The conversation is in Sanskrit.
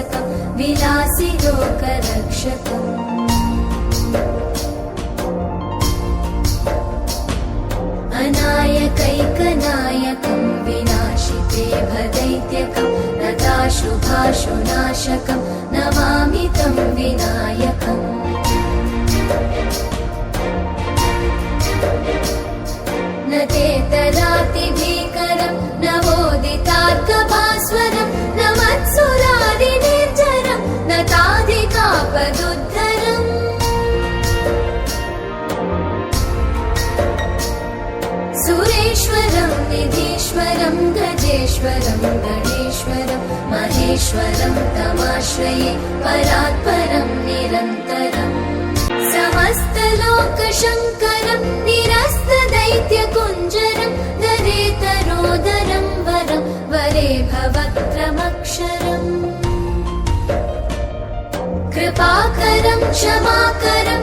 पुस्तकं विलासि लोकरक्षकम् अनायकैकनायकं विनाशिते भदैत्यकं नताशुभाशुनाशकं नमामि तं विनायकम् न तेतरातिभीकरं नवोदितार्कभास्वरं न मत्सुरादिनिर्झरं न ताधिकापदुद्धरम् सुरेश्वरं निधीश्वरं गजेश्वरं गणेश्वरं महेश्वरं तमाश्रये परात्परं निरन्तरम् समस्तलोकशङ्करं निरस्तदैत्यकुञ्जरं दरेतरोदरं वरं वरे भवक्रमक्षरम् कृपाकरं क्षमाकरं